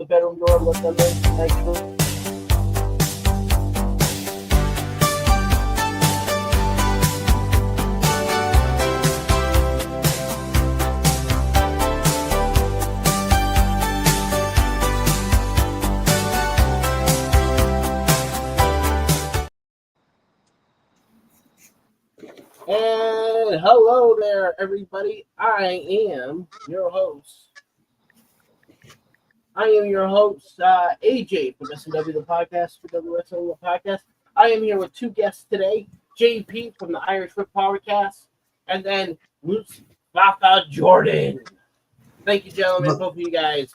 the bedroom door, look under, make sure. And hello there, everybody. I am your host, AJ from Snw Podcast, for Snw Podcast. I am here with two guests today, Jp from the Irish Whip Podcast, and then Mustapha Jordan. Thank you, gentlemen. Both of you guys.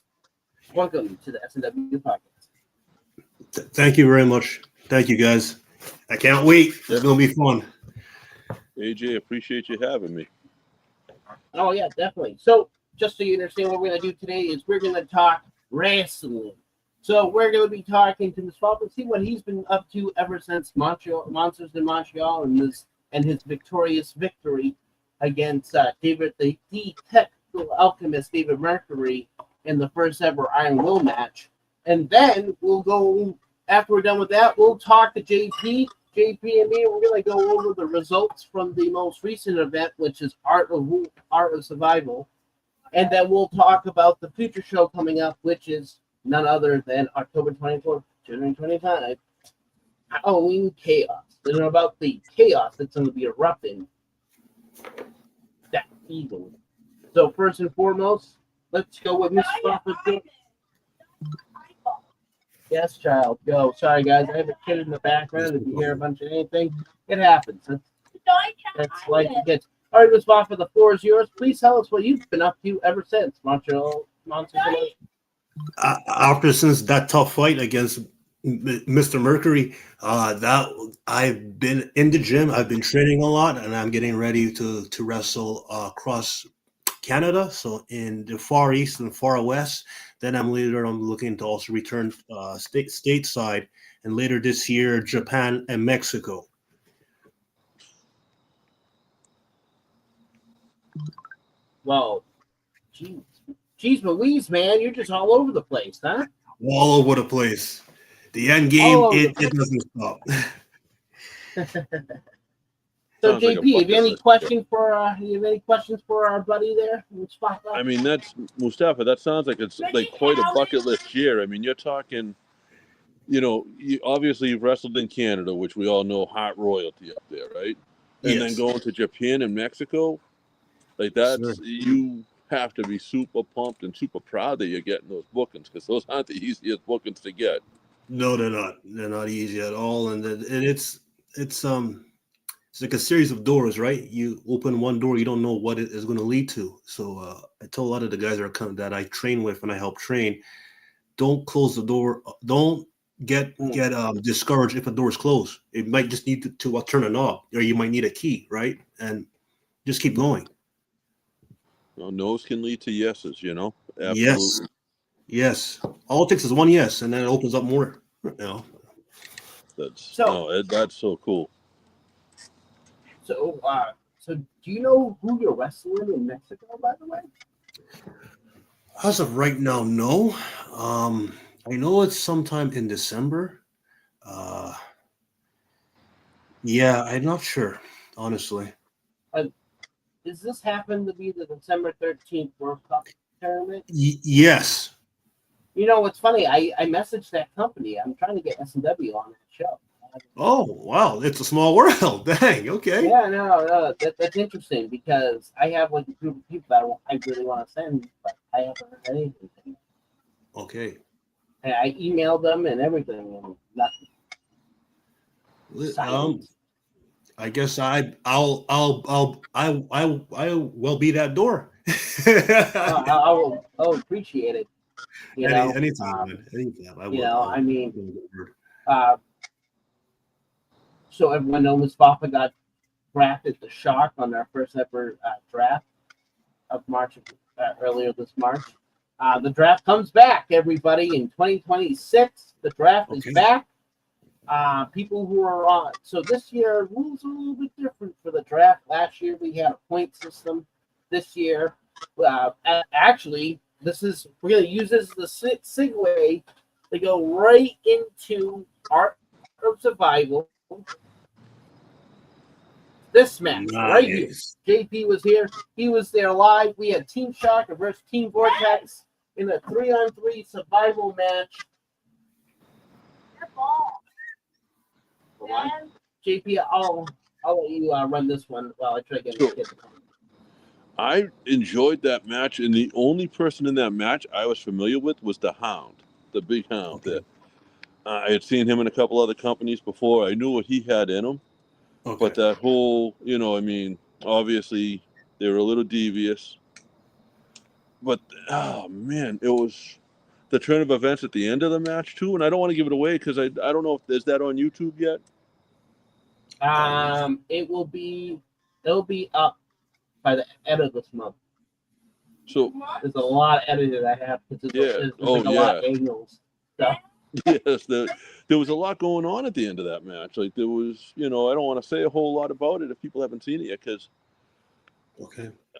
Welcome to the Snw Podcast. Thank you very much. Thank you, guys. I can't wait. It's going to be fun. AJ, appreciate you having me. Oh, yeah, definitely. So, just so you understand what we're going to do today is we're going to talk wrestling. So, we're going to be talking to Mustapha and see what he's been up to ever since Monsters in Montreal and his victorious victory against David, the technical alchemist David Mercury in the first ever Iron Will match. And then we'll go, after we're done with that, we'll talk to JP and me, we're going to go over the results from the most recent event, which is Art of Survival. And then we'll talk about the future show coming up, which is none other than October 24th, 2025, Halloween Chaos. And about the chaos that's going to be erupting that evening. So first and foremost, let's go with Miss Mustapha. Yes, child, go. Sorry, guys. I have a kid in the background. If you hear a bunch of anything, it happens. That's like it gets. All right, Ms. Mustapha, the floor is yours. Please tell us what you've been up to ever since Montreal. Since that tough fight against Mr. Mercury, that I've been in the gym. I've been training a lot, and I'm getting ready to wrestle across Canada. So in the Far East and Far West. Then I'm looking to also return stateside, and later this year, Japan and Mexico. Well, geez Louise, man, you're just all over the place, huh? All over the place. The end game, it doesn't stop. So, JP, have you any questions for our buddy there? I mean, that's Mustapha. That sounds like it's like quite a bucket list year. I mean, you're talking, obviously you've wrestled in Canada, which we all know hot royalty up there, right? And then going to Japan and Mexico, like that's you have to be super pumped and super proud that you're getting those bookings because those aren't the easiest bookings to get. No, they're not. They're not easy at all, and it's like a series of doors, right? You open one door, you don't know what it is going to lead to. So I tell a lot of the guys that I train with and I help train, don't close the door. Don't get discouraged if a door is closed. It might just need to turn a knob, or you might need a key, right? And just keep going. Well, no's can lead to yeses, Absolutely. Yes. All it takes is one yes, and then it opens up more. That's so cool. So do you know who you're wrestling in Mexico, by the way? As of right now, no. I know it's sometime in December. Yeah, I'm not sure, honestly. Does this happen to be the December 13th World Cup tournament? Yes. What's funny? I messaged that company. I'm trying to get SNW on that show. Oh, wow. It's a small world. Dang. Okay. Yeah, no. That's interesting because I have like a group of people that I really want to send, but I haven't heard anything. Okay. And I emailed them and everything and nothing. I guess I'll will be that door. I'll appreciate it. Anytime, man. Anytime. So everyone knows Mustapha got drafted the Shark on their first ever draft of March, earlier this March. The draft comes back, everybody, in 2026. The draft is back. People who are on. So this year, rules are a little bit different for the draft. Last year, we had a point system. This year, actually, we're gonna use this as a segue to go right into Art of Survival. This match right here. JP was here. He was there live. We had Team Shocker versus Team Vortex in a 3-on-3 survival match. JP, I'll let you run this one while I try to get the comment. I enjoyed that match, and the only person in that match I was familiar with was the Hound, the big Hound. Okay. I had seen him in a couple other companies before. I knew what he had in him. Okay. But that whole, obviously they were a little devious. But, oh, man, it was the turn of events at the end of the match, too. And I don't want to give it away because I don't know if there's that on YouTube yet. It'll be up by the end of this month. So there's a lot of editing I have because there's a lot of angles. So. Yes, there was a lot going on at the end of that match. Like there was, I don't want to say a whole lot about it if people haven't seen it yet, because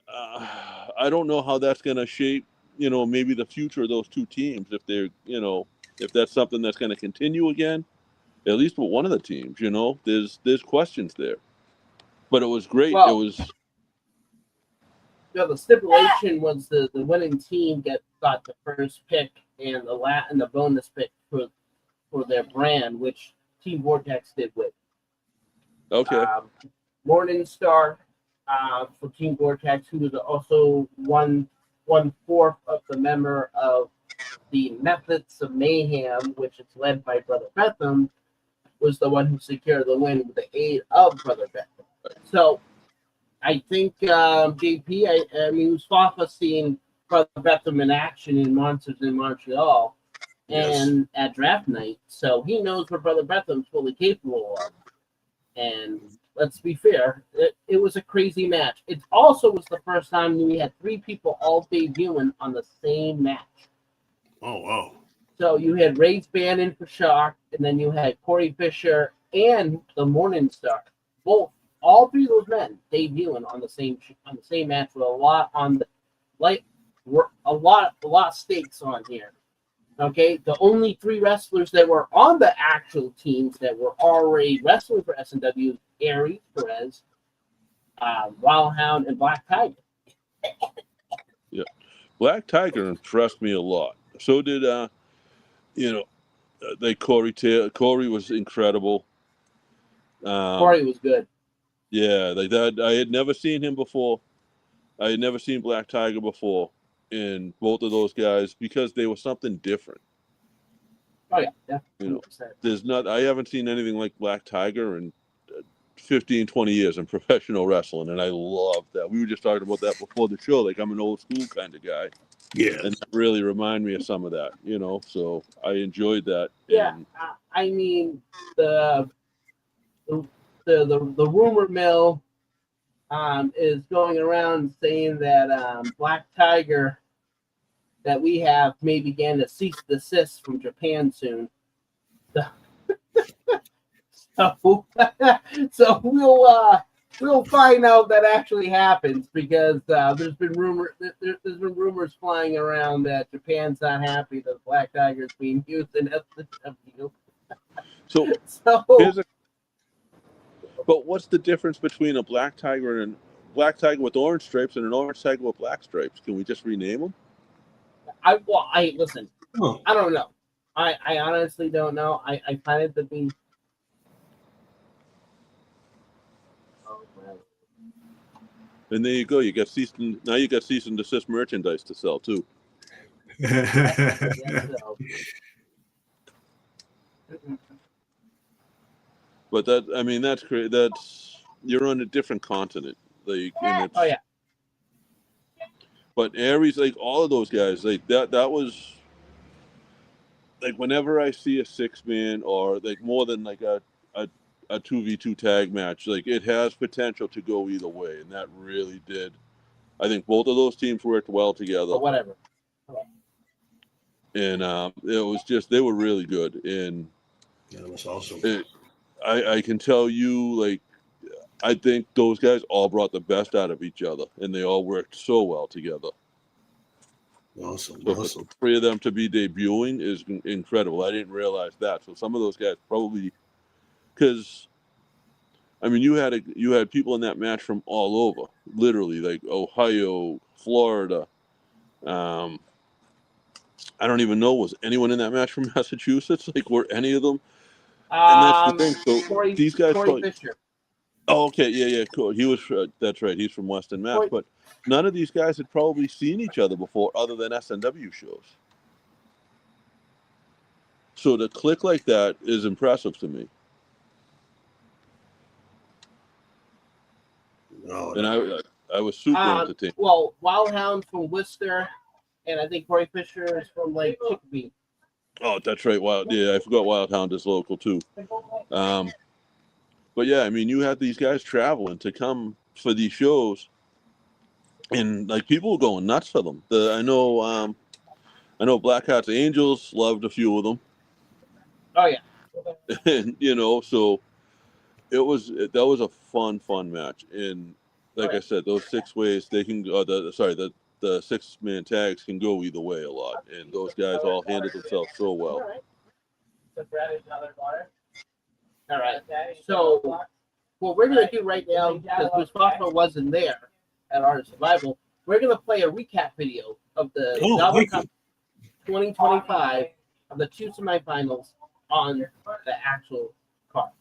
I don't know how that's going to shape, maybe the future of those two teams. If they're, if that's something that's going to continue again, at least with one of the teams. There's questions there. But it was great. Well, it was. The stipulation was the winning team got the first pick and the bonus pick for their brand, which Team Vortex did with. Okay. Morningstar for Team Vortex, who was also one fourth of the member of the Methods of Mayhem, which is led by Brother Betham, was the one who secured the win with the aid of Brother Betham. So I think JP, Mustapha seen Brother Betham in action in Monsters in Montreal and at draft night, so he knows what Brother Betham's fully capable of. And let's be fair, it was a crazy match. It also was the first time we had 3 people all debuting on the same match. Oh, wow. So you had Ray's Bannon for Shock, and then you had Corey Fisher and the Morningstar. All 3 of those men debuting on the same match with a lot of stakes on here. Okay, the only 3 wrestlers that were on the actual teams that were already wrestling for SNW: Aries, Perez, Wild Hound, and Black Tiger. Yeah, Black Tiger impressed me a lot. So did Corey Taylor. Corey was incredible. Corey was good. Yeah, like that. I had never seen him before. I had never seen Black Tiger before in both of those guys because they were something different. Oh yeah, definitely. I haven't seen anything like Black Tiger in 15, 20 years in professional wrestling, and I love that. We were just talking about that before the show. Like, I'm an old school kind of guy. Yeah. And that really reminded me of some of that, so I enjoyed that. Yeah, the rumor mill is going around saying that Black Tiger that we have may begin to cease desist from Japan soon. So we'll find out that actually happens, because there's been rumors flying around that Japan's not happy that Black Tiger is being used in SNW. But what's the difference between a Black Tiger and Black Tiger with orange stripes and an orange tiger with black stripes? Can we just rename them? Listen. Oh. I don't know. I honestly don't know. I find it to be. And there you go. You got cease and desist merchandise to sell too. But that's great. You're on a different continent. Like, oh yeah. But Aries, like all of those guys, like that was like whenever I see a 6-man or like more than like a 2v2 tag match, like it has potential to go either way, and that really did. I think both of those teams worked well together. But whatever. And it was just, they were really good. And yeah, that was awesome. I can tell you, like, I think those guys all brought the best out of each other, and they all worked so well together. Awesome. So Awesome. for 3 of them to be debuting is incredible. I didn't realize that. So some of those guys probably, because I mean, you had people in that match from all over, literally, like Ohio, Florida. I don't even know, was anyone in that match from Massachusetts? Like, were any of them? And that's the thing. So these guys Corey probably. Fisher. Oh, okay, yeah, cool. He was. That's right. He's from Weston, Mass. But none of these guys had probably seen each other before, other than SNW shows. So to click like that is impressive to me. No, And no. I was super entertained. Well, Wildhound from Worcester, and I think Corey Fisher is from like Chicopee. Oh, that's right. Yeah, I forgot Wildhound is local too. But yeah, I mean, you had these guys traveling to come for these shows, and like people were going nuts for them. I know Black Hats Angels loved a few of them. Oh yeah. And so that was a fun match. And like I said, those 6 ways they can go. The 6-man tags can go either way a lot, and those guys all handled themselves so well. All right. So what we're gonna do right now, because Mustapha wasn't there at our survival, we're gonna play a recap video of the Java Cup 2025 of the 2 semifinals on the actual card.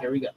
Here we go.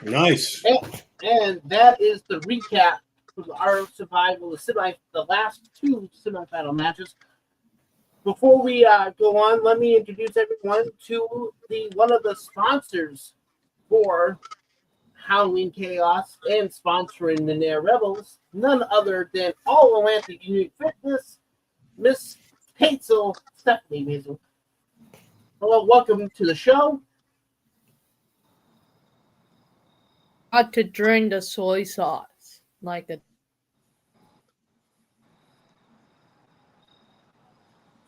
Nice. And that is the recap from our survival, the last two semifinal matches. Before we go on, let me introduce everyone to one of the sponsors for Halloween Chaos and sponsoring the Nair Rebels, none other than All Atlantic Unique Fitness, Miss Stephanie Hazel. Hello, welcome to the show. Got to drink the soy sauce like a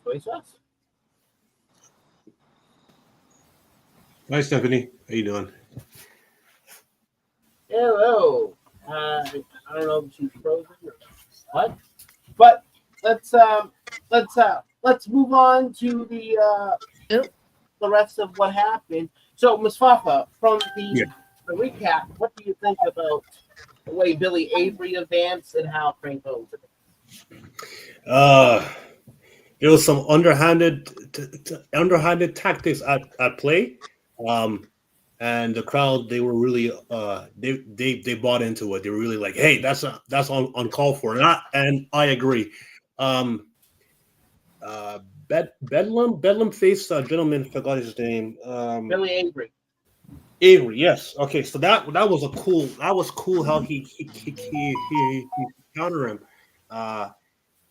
Soy sauce. Hi, Stephanie. How you doing? Hello. I don't know if she's frozen or what, but let's move on to the rest of what happened. So, Mustapha, from the recap, what do you think about the way Billy Avery advanced and how Frank Owens advanced? There was some underhanded tactics at play, and the crowd, they were really they bought into it. They were really like, hey, that's uncalled for, and I agree. Bedlam faced a gentleman, forgot his name. Billy Avery. Avery, yes. Okay, so that was cool how he countered him.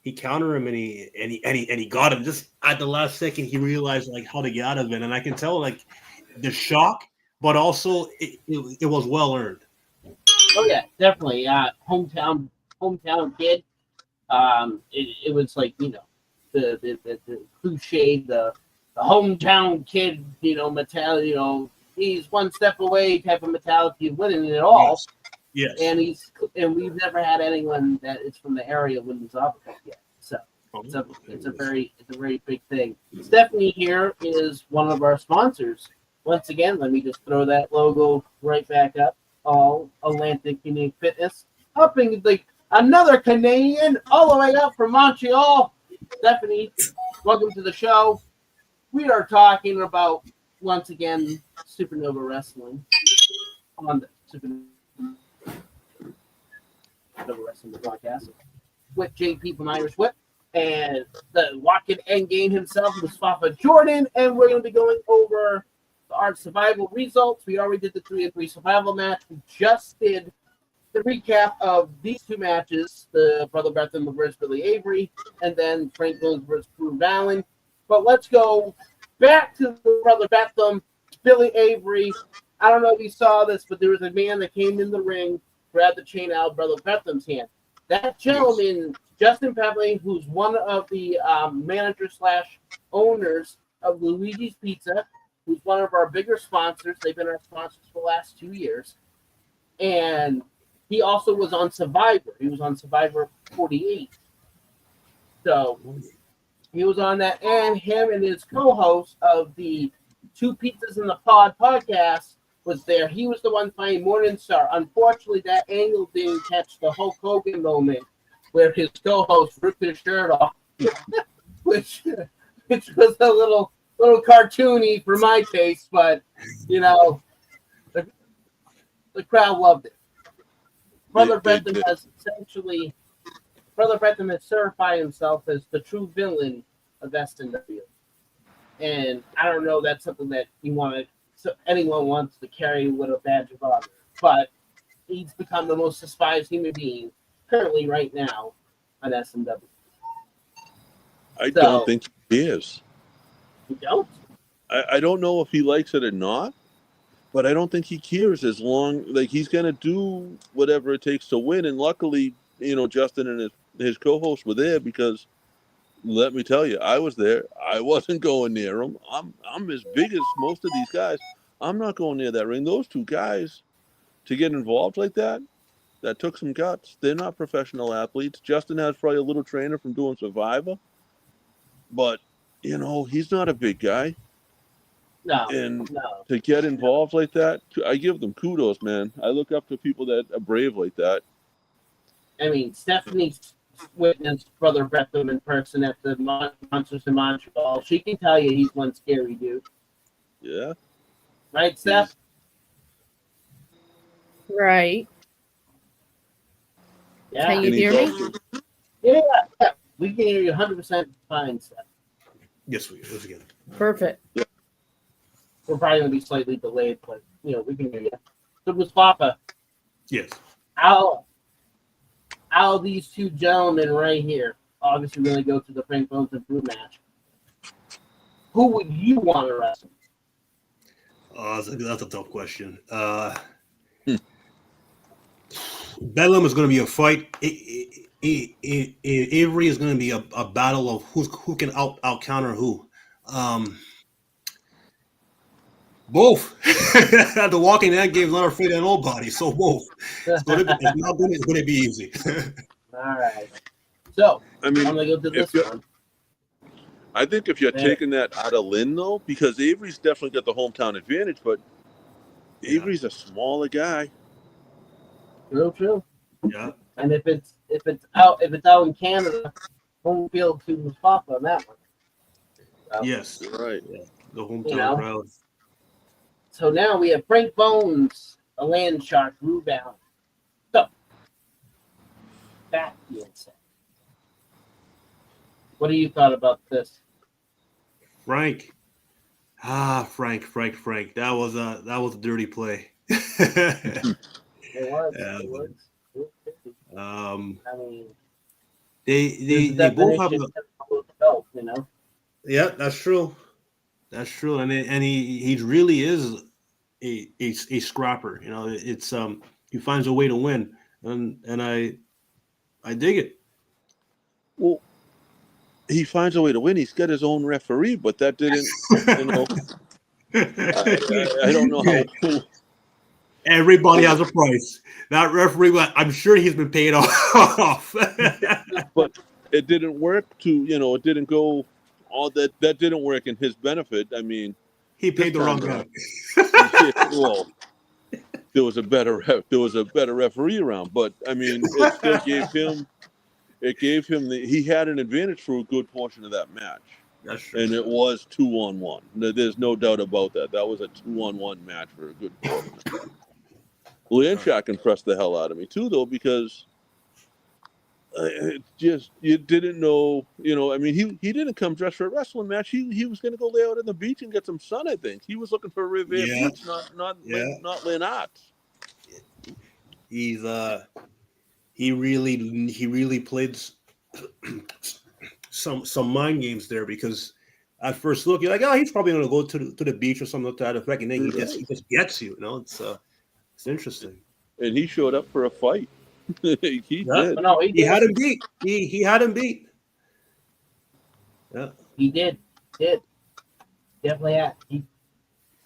He countered him and he got him just at the last second. He realized like how to get out of it, and I can tell like the shock, but also it was well earned. Oh yeah, definitely. Hometown kid. It was like, you know, the cliche, the hometown kid, you know, mentality, you know, he's one step away type of mentality of winning it all. Yes. And we've never had anyone that is from the area win this opportunity yet. So it's a very big thing. Stephanie here is one of our sponsors. Once again, let me just throw that logo right back up. All Atlantic Unique Fitness. Helping another Canadian all the way up from Montreal. Stephanie, welcome to the show. We are talking about, once again, Supernova Wrestling on the Supernova Wrestling Podcast with Jp from Irish Whip and the walking endgame himself, Mustapha Jordan, and we're going to be going over our survival results. We already did the 3-3 survival match. We just did the recap of these two matches, the Brother Bethlehem versus Billy Avery, and then Frank Owens versus Drew Allen. But let's go back to the Brother Bethlehem, Billy Avery. I don't know if you saw this, but there was a man that came in the ring, grabbed the chain out of Brother Bethlehem's hand. That gentleman, Justin Pevley, who's one of the managers / owners of Luigi's Pizza, who's one of our bigger sponsors. They've been our sponsors for the last 2 years. And he also was on Survivor. He was on Survivor 48. So he was on that. And him and his co-host of the Two Pizzas in the Pod podcast was there. He was the one playing Morningstar. Unfortunately, that angle didn't catch the Hulk Hogan moment where his co-host ripped his shirt off, which was a little cartoony for my taste, but you know, the crowd loved it. Brother Brentham has certified himself as the true villain of SNW, and I don't know that's something that anyone wants to carry with a badge of honor, but he's become the most despised human being currently right now on SNW. I don't think he is. You don't? I don't know if he likes it or not, but I don't think he cares as long, like, he's going to do whatever it takes to win. And luckily, you know, Justin and his co-host were there because, let me tell you, I was there. I wasn't going near him. I'm as big as most of these guys. I'm not going near that ring. Those two guys, to get involved like that took some guts. They're not professional athletes. Justin has probably a little trainer from doing Survivor, but, you know, he's not a big guy. No. To get involved like that, I give them kudos, man. I look up to people that are brave like that. I mean, Stephanie's witnessed Brother Bethlehem in person at the Monsters in Montreal. She can tell you he's one scary dude. Yeah. Right, Steph? Right. Yeah. Can you And he's hear me? also- Yeah. We can hear you 100% fine, Seth. Yes, we again. Perfect. We're probably going to be slightly delayed, but, we can hear you. So, Mustapha, Yes. out of these two gentlemen right here, obviously we're going to go to the Frank Bones and Brew match. Who would you want to wrestle? That's a tough question. Bedlam is going to be a fight. Avery is going to be a battle of who can out counter who. Both. The Walking Dead game is not afraid of nobody, so both. It's going to be easy. All right. So, I mean, I'm going to go to this one. I think if you're Yeah. taking that out of Lynn, though, because Avery's definitely got the hometown advantage, but Avery's a smaller guy. True. Yeah. And if it's out in Canada, home field to Mustapha on that one. So, Yes. Right. Yeah. The hometown crowd. So now we have Frank Bones, a land shark, rebound. So, that being said, what do you thought about this? Frank. Frank. That was a dirty play. It was. Yeah. It was. I mean, they both have belt, Yeah, that's true. That's true. And he really is a scrapper. It's he finds a way to win, and I dig it. Well, he finds a way to win. He's got his own referee, but that didn't, I don't know how. Everybody has a price. That referee, I'm sure he's been paid off. But it didn't work it didn't go all that didn't work in his benefit. I mean, he paid the wrong guy. Well, there was a better referee around, but I mean, it still gave him he had an advantage for a good portion of that match. That's true. And it was 2-on-1. There's no doubt about that. That was a 2-on-1 match for a good portion. Landshark impressed the hell out of me too, though, because you didn't know, I mean, he didn't come dressed for a wrestling match. He was going to go lay out on the beach and get some sun. I think he was looking for Revere Beach, not Lynn Arts. He's he really played some mind games there, because at first look you're like, oh, he's probably going to go to the beach or something to that effect, and then he just gets you. It's interesting. And he showed up for a fight. He did. No, he had him beat. He had him beat. Yeah. He did. Definitely had. He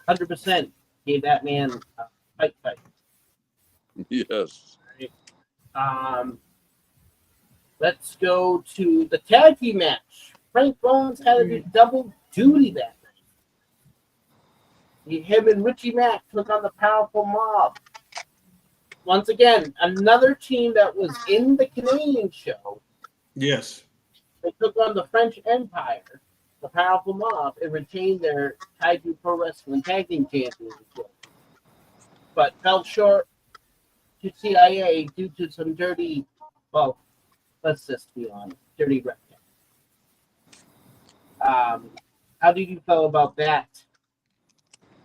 100% gave that man a fight. Yes. Let's go to the tag team match. Frank Bones had to do double duty that night. Him and Richie Mack took on the Powerful Mob. Once again, another team that was in the Canadian show. Yes. They took on the French Empire, the Powerful Mob, and retained their Kaiju Pro Wrestling Tag Team Championship. But fell short to CIA due to some dirty, well, let's just be honest, dirty rep. How did you feel about that?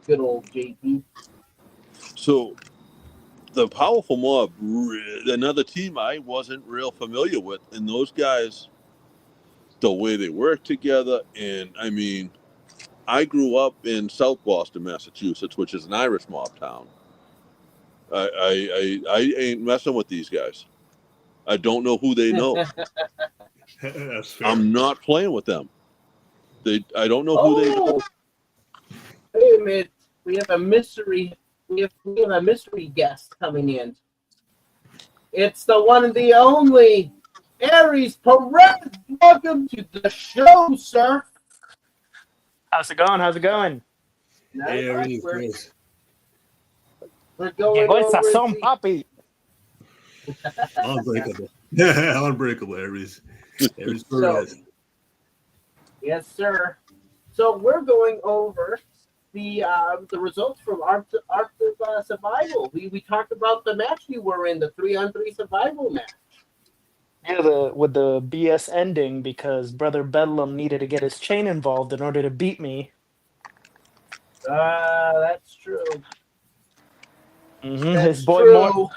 Good old JP. So, the Powerful Mob, another team I wasn't real familiar with, and those guys, the way they work together, and I mean, I grew up in South Boston, Massachusetts, which is an Irish mob town. I ain't messing with these guys. I don't know who they know. That's fair. I'm not playing with them. I don't know who they know. Wait a minute. We have a mystery. We have a mystery guest coming in. It's the one and the only Aries Perez. Welcome to the show, sir. How's it going? Hey, Aries, We're going Llegó el over sazón, the- papi. Unbreakable. Unbreakable, Aries. Aries Perez. Yes, sir. So we're going over the results from Arctic Survival. We talked about the match you were in, the 3-on-3 survival match. Yeah, with the BS ending because Brother Bedlam needed to get his chain involved in order to beat me. That's true. Mm-hmm. That's true.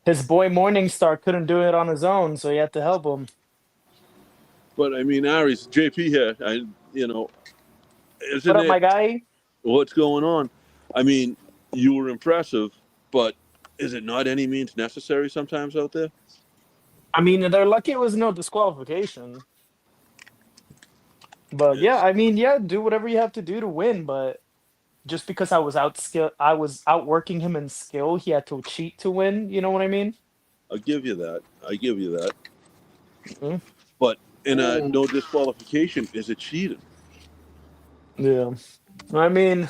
His boy Morningstar couldn't do it on his own, so he had to help him. But I mean, Ari's JP here. Isn't What up, it my guy? what's going on? I mean, you were impressive, but is it not any means necessary sometimes out there? I mean, they're lucky it was no disqualification. But yeah, I mean, yeah, do whatever you have to do to win. But just because I was outworking him in skill, he had to cheat to win. You know what I mean? I'll give you that. Mhm. But in a no disqualification, is it cheating? Yeah. I mean,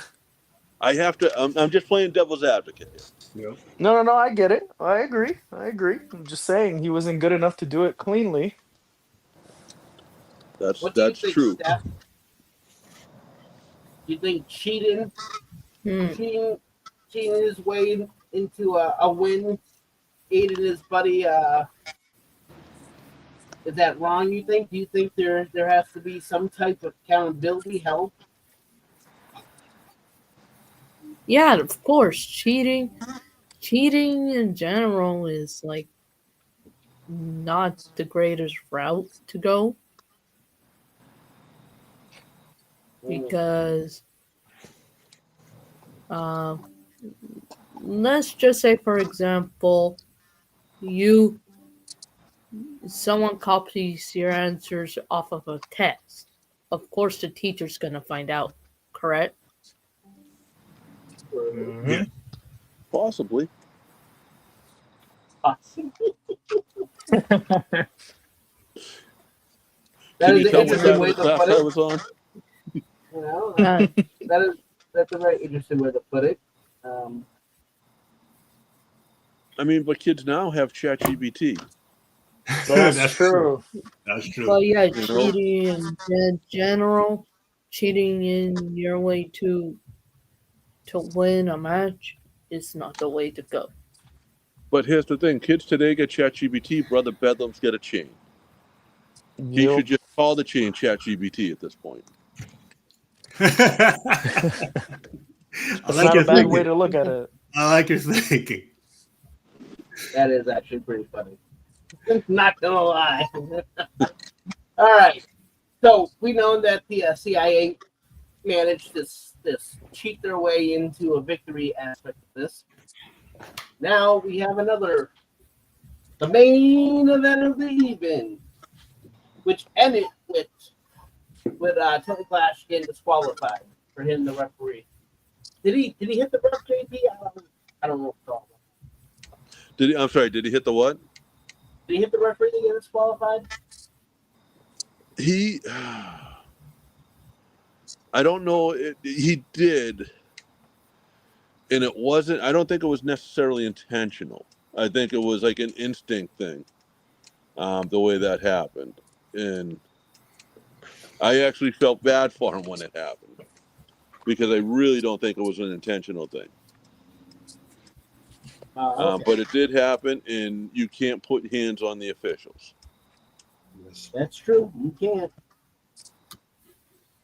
I have to. I'm just playing devil's advocate. Yeah. no. I get it. I agree. I'm just saying he wasn't good enough to do it cleanly. That's What do you think, true. Steph? Do you think cheating his way into a win, aiding his buddy? Is that wrong? You think? Do you think there has to be some type of accountability, help? Yeah, of course. Cheating in general is like not the greatest route to go. Because let's just say, for example, someone copies your answers off of a test. Of course, the teacher's gonna find out, correct? Mm-hmm. Yeah. Possibly. That Can is you an tell what interesting side way of to the class put I it. was on? You know, that's a very interesting way to put it. I mean, but kids now have ChatGPT. That's true. That's true. Well, yeah, You know? cheating in general, cheating in your way to win a match is not the way to go. But here's the thing: kids today get ChatGPT. Brother Bedlam's get a chain. He Yup. should just call the chain ChatGPT at this point. That's not a bad way to look at it. I like your thinking. That is actually pretty funny. Not gonna lie. All right. So we know that the CIA managed this cheat their way into a victory aspect of this. Now we have the main event of the evening, which ended with Tony Clash getting disqualified for hitting the referee. Did he hit the ref, JP? I don't know if all. I'm sorry. Did he hit the what? Did he hit the referee to get disqualified? I don't know. He did, and it wasn't. I don't think it was necessarily intentional. I think it was like an instinct thing, the way that happened, and I actually felt bad for him when it happened because I really don't think it was an intentional thing. Okay. But it did happen, and you can't put hands on the officials. That's true. You can't.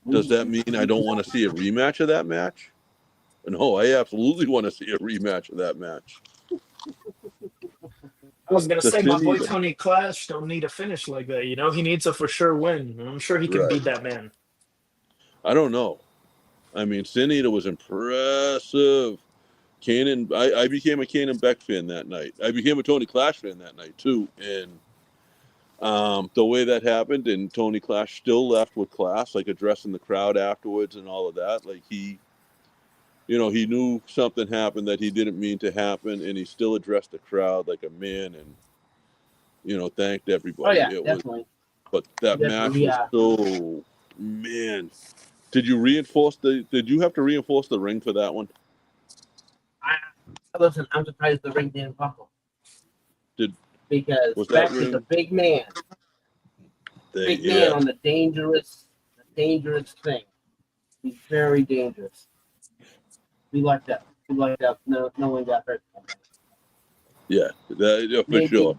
Does that mean I don't want to see a rematch of that match? No, I absolutely want to see a rematch of that match. I was gonna The say my boy Finita. Tony Clash don't need a finish like that. You know, he needs a for sure win. I'm sure he can Right. beat that man. I don't know. I mean, Sinita was impressive. Kanan, I became a Kanan Beck fan that night. I became a Tony Clash fan that night too. And the way that happened, and Tony Clash still left with class, like addressing the crowd afterwards and all of that. Like he knew something happened that he didn't mean to happen, and he still addressed the crowd like a man, and thanked everybody. Oh yeah, definitely. But that match was so, man. Did you have to reinforce the ring for that one? Listen, I'm surprised the ring didn't buckle. Because Was Beck that is a ring? big man. Big man on the dangerous thing. He's very dangerous. We lucked out. No one got hurt. Yeah, for sure.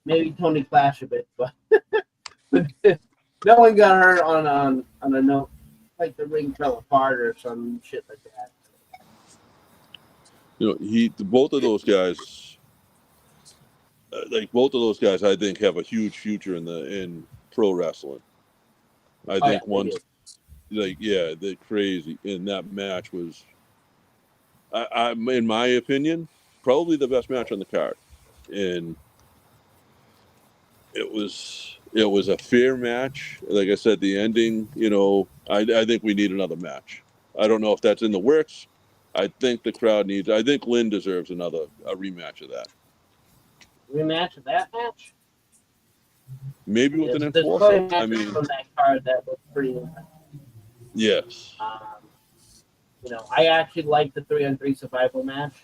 Maybe Tony Clash a bit, but no one got hurt on a note, like the ring fell apart or some shit like that. Both of those guys, I think have a huge future in pro wrestling. I think once, they're crazy. And that match was, I in my opinion, probably the best match on the card. And it was a fair match. Like I said, the ending, I think we need another match. I don't know if that's in the works. I think the crowd needs. I think Lynn deserves a rematch of that. Rematch of that match? Maybe with an enforcer. I mean, from that card that was pretty. Yes. I actually like the 3-on-3 survival match.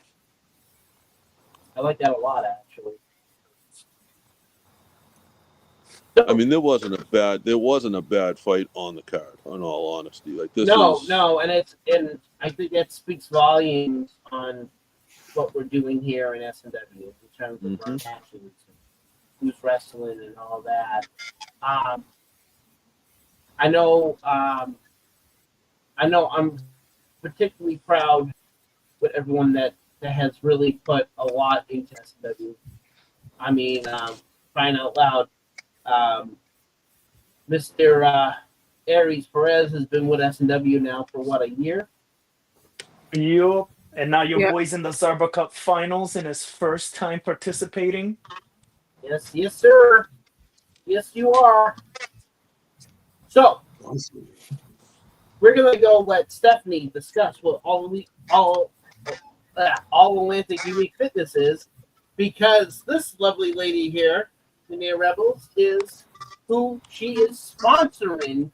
I like that a lot, actually. I mean, there wasn't a bad fight on the card. In all honesty, like this. No, and I think that speaks volumes on what we're doing here in SNW in terms of our matches, and who's wrestling, and all that. I know I'm particularly proud with everyone that has really put a lot into SNW. I mean, crying out loud. Mr. Aries Perez has been with S&W now for a year? Yup. And now your boy's in the Zarba Cup finals in his first time participating. Yes, sir. Yes, you are. So, we're gonna go let Stephanie discuss what all Atlantic Unique Fitness is, because this lovely lady here, Linnea Rebels, is who she is sponsoring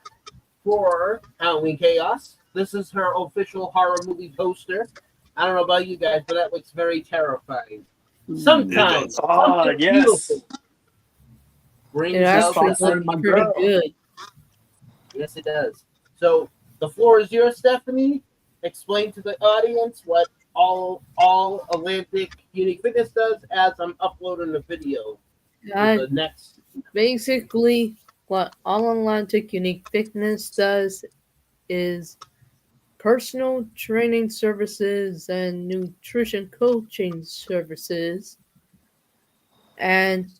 for Halloween Chaos. This is her official horror movie poster. I don't know about you guys, but that looks very terrifying. Sometimes, beautiful. It actually looks pretty good. Yes, it does. So the floor is yours, Stephanie. Explain to the audience what all Atlantic Unique Fitness does as I'm uploading the video. The next. Basically, what All Atlantic Unique Fitness does is personal training services and nutrition coaching services. And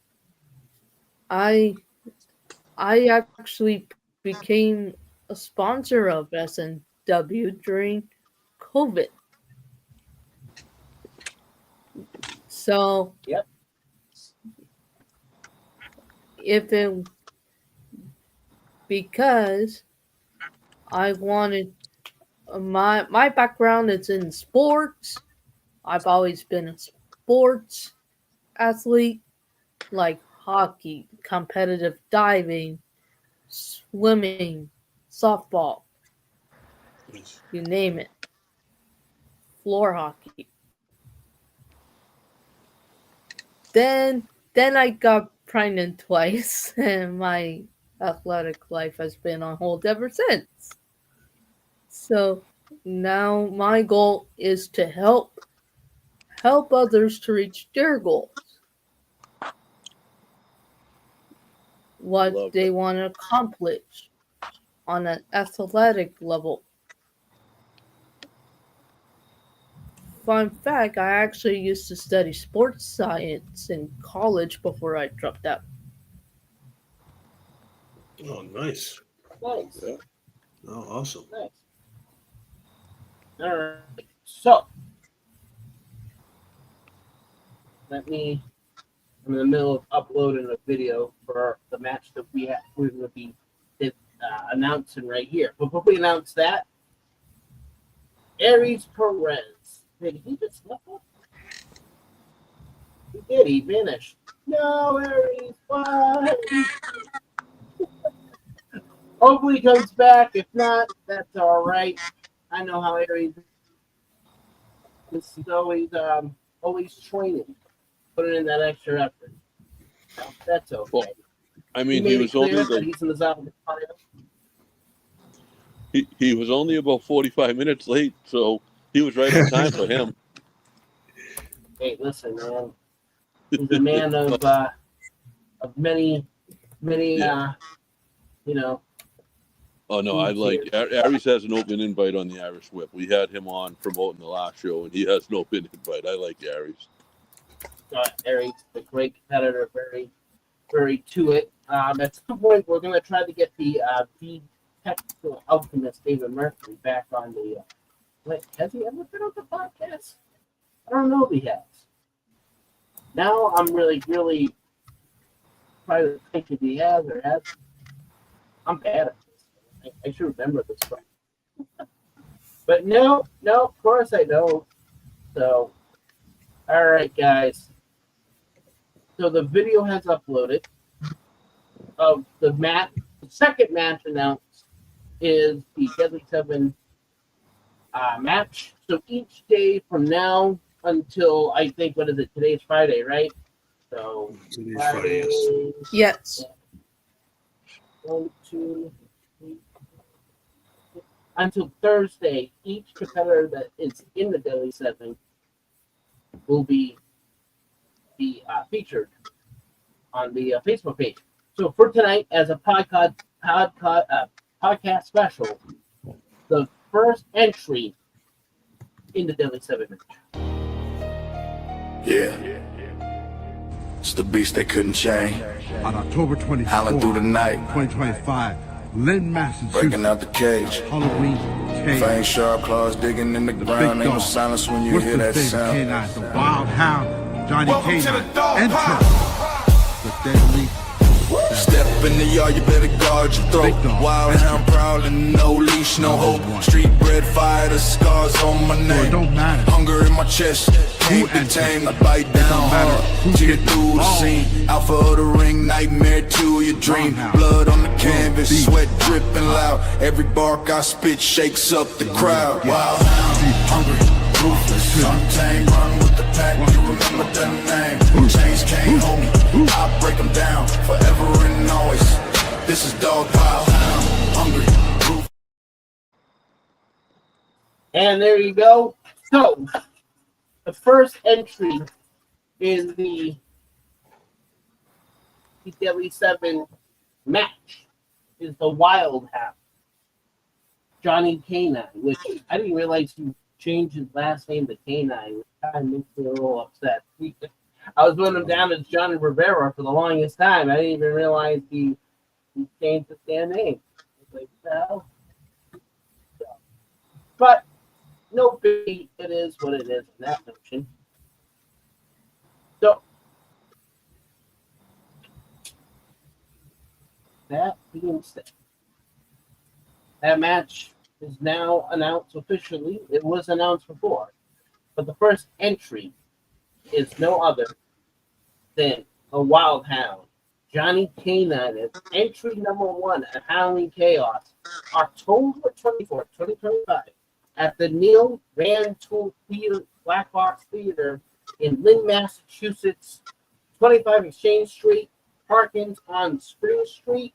I actually became a sponsor of SNW during COVID. So, because I wanted, my background is in sports. I've always been a sports athlete, like hockey, competitive diving, swimming, softball, you name it, floor hockey. Then I got pregnant twice, and my athletic life has been on hold ever since. So now my goal is to help others to reach their goals. What they want to accomplish on an athletic level. Fun fact, I actually used to study sports science in college before I dropped out. Oh, nice. Nice. Yeah. Oh, awesome. Nice. All right. So, I'm in the middle of uploading a video for the match that we're going to be announcing right here. But before we announce that, Aries Perez. Did he just left up? He did. He vanished. No, Aries. Why? Hopefully he comes back. If not, that's all right. I know how Aries is. He's always training, putting in that extra effort. So that's okay. Well, I mean, he was only he's in the Zalman he was only about 45 minutes late, so He was right on time for him. Hey, listen, man. He's a man of many, you know. Oh no, I like Aries has an open invite on the Irish Whip. We had him on promoting the last show, and he has an open invite. I like Aries. Aries, a great competitor, very, very to it. At some point, we're going to try to get the technical alchemist David Murphy back on the. Wait, has he ever been on the podcast? I don't know if he has. Now I'm really trying to think if he has or has. I'm bad at this. I should remember this one. But no, of course I don't. So, all right, guys. So the video has uploaded of the match. The second match announced is the Deadly 7 match. So each day from now until I think, what is it? Today's Friday, right? So Today's Friday, yes. Yes. 1, 2, 3, until Thursday, each competitor that is in the Deadly 7 will be featured on the Facebook page. So for tonight, as a podcast special, the first entry in the Deadly 7 match. Yeah. It's the beast they couldn't chain. On October 24th, Howling through the night. 2025, Lynn, Massachusetts. Breaking out the cage. Halloween Cage. Fangs sharp, claws digging in the The ground. big Ain't no dog. silence when you What's hear the that favorite sound. canine? The Wild Hound, Johnny Welcome to Canine. the dog Enter pound. the Deadly. Step in the yard, you better guard your throat. Big dog. Wild hound prowling, no leash, no hope. Street bred fire, the scars on my So it name. don't matter. Hunger in my chest, can't be enters. tamed. I bite down don't matter hard who to get gets through the involved. scene. Alpha of the ring, nightmare to your dream. Wild hound. Blood on the canvas, beast. sweat dripping loud. Every bark I spit shakes up the crowd. Wild hound, hungry, ruthless, untamed. Run with the pack, you remember the name. Chains can't hold me, I break them down forever and always. This is Dog Wild Hound, hungry, ruthless. And there you go. So the first entry in the Deadly 7 match is the Wild Hound, Johnny Canine, which I didn't realize he changed his last name to Canine, which kind of makes me a little upset. I was putting him down as Johnny Rivera for the longest time. I didn't even realize he changed his damn name. I was like, well, but no biggie. It is what it is in that notion. So that being said, that match is now announced officially. It was announced before, but the first entry is no other than a Wild Hound, Johnny Canine, as entry number 1 at Halloween Chaos, October 24th, 2025, at the Neil Rantoul Theater, Black Box Theater in Lynn, Massachusetts, 25 Exchange Street, Parkins on Spring Street.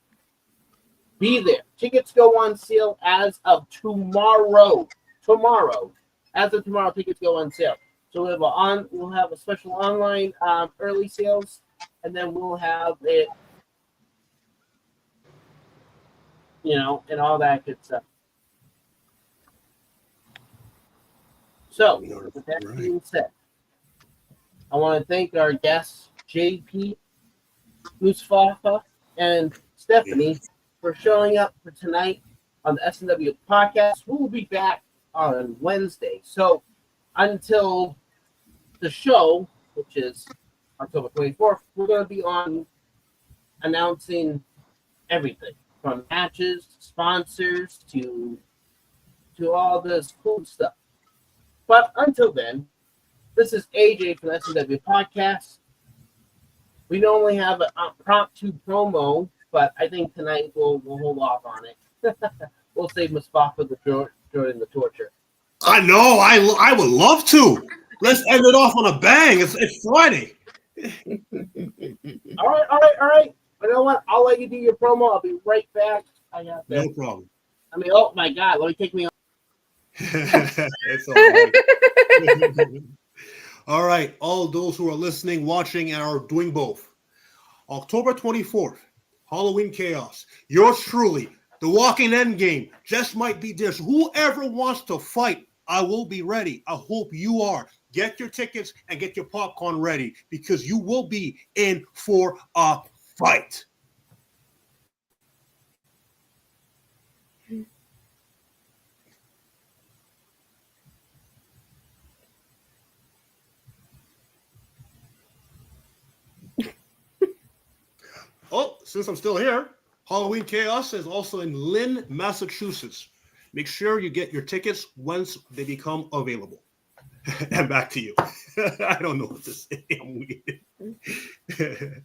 Be there. Tickets go on sale as of tomorrow. As of tomorrow, tickets go on sale. So we'll have a special online early sales, and then we'll have it, and all that good stuff. So, with that being said, I want to thank our guests, Jp Mustapha and Stephanie, for showing up for tonight on the Snw Podcast. We'll be back on Wednesday. So, until the show, which is October 24th, we're going to be on announcing everything from matches, to sponsors, to all this cool stuff. But until then, this is AJ from the Snw Podcast. We normally have a impromptu promo, but I think tonight we'll hold off on it. We'll save Mustapha Jordan the torture. I know. I would love to. Let's end it off on a bang. It's Friday. All right. You know what? I'll let you do your promo. I'll be right back. I got that. No problem. Oh my God. Let me take me It's all right. All right, all those who are listening, watching, and are doing both. October 24th, Halloween Chaos. Yours truly, the Walking Endgame, just might be this. Whoever wants to fight, I will be ready. I hope you are. Get your tickets and get your popcorn ready because you will be in for a fight. Oh, since I'm still here, Halloween Chaos is also in Lynn, Massachusetts. Make sure you get your tickets once they become available. And back to you. I don't know what to say. I'm weird.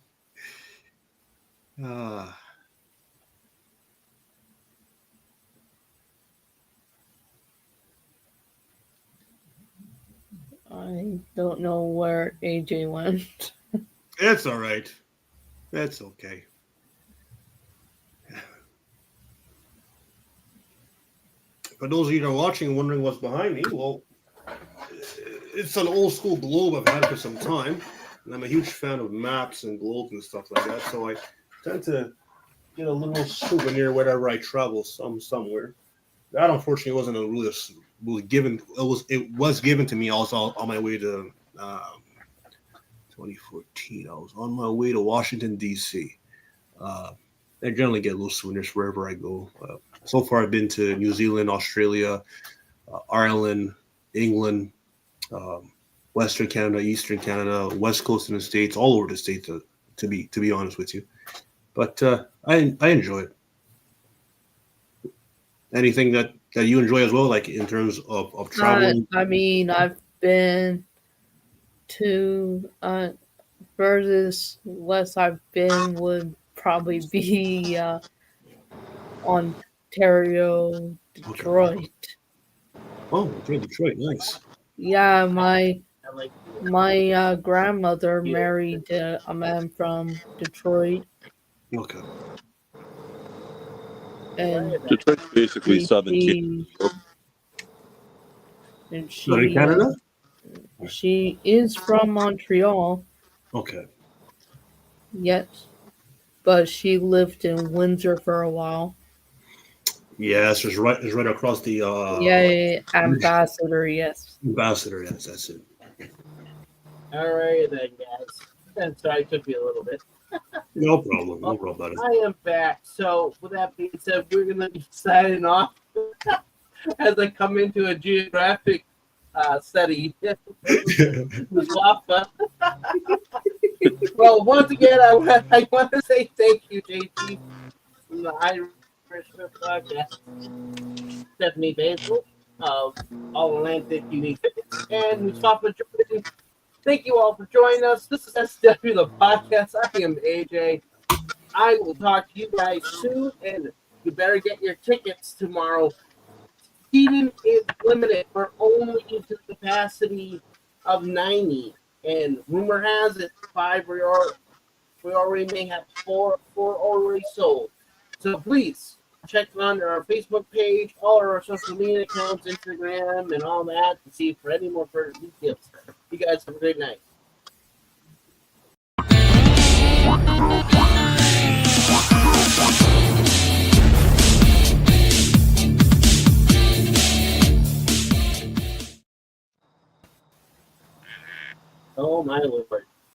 I don't know where AJ went. It's all right. It's okay. For those of you that are watching and wondering what's behind me, well, it's an old school globe I've had for some time. And I'm a huge fan of maps and globes and stuff like that. So I tend to get a little souvenir wherever I travel somewhere. That unfortunately wasn't really given. It was given to me. I was on my way to 2014. I was on my way to Washington D.C. I generally get little souvenirs wherever I go. So far, I've been to New Zealand, Australia, Ireland, England, Western Canada, Eastern Canada, West Coast in the States, all over the States. To be honest with you, but I enjoy it. Anything that you enjoy as well, like in terms of traveling? I mean, I've been to furthest west I've been would probably be Ontario, Detroit. Oh, okay, Detroit, nice. Yeah, my grandmother married a man from Detroit. Okay. And Detroit's basically southern Canada. And she, Southern Canada? She is from Montreal. Okay. Yes. But she lived in Windsor for a while. Yes, it's right across the Ambassador, yes. Ambassador, yes, that's it. All right then, guys. I'm sorry it took me a little bit. No problem about it. I am back. So with that being said, we're gonna be signing off as I come into a geographic study. Well, once again, I want to say thank you, JP, from the Irish Podcast, Stephanie Basil of All Atlantic Unique Tickets, and Mustapha Jordan. Thank you all for joining us. This is SW the Podcast. I am AJ. I will talk to you guys soon, and you better get your tickets tomorrow. Seating is limited for only to the capacity of 90, and rumor has it 5 we already may have 4 already sold. So please check on our Facebook page, all our social media accounts, Instagram, and all that to see for any more further details. You guys have a great night. Oh my lord.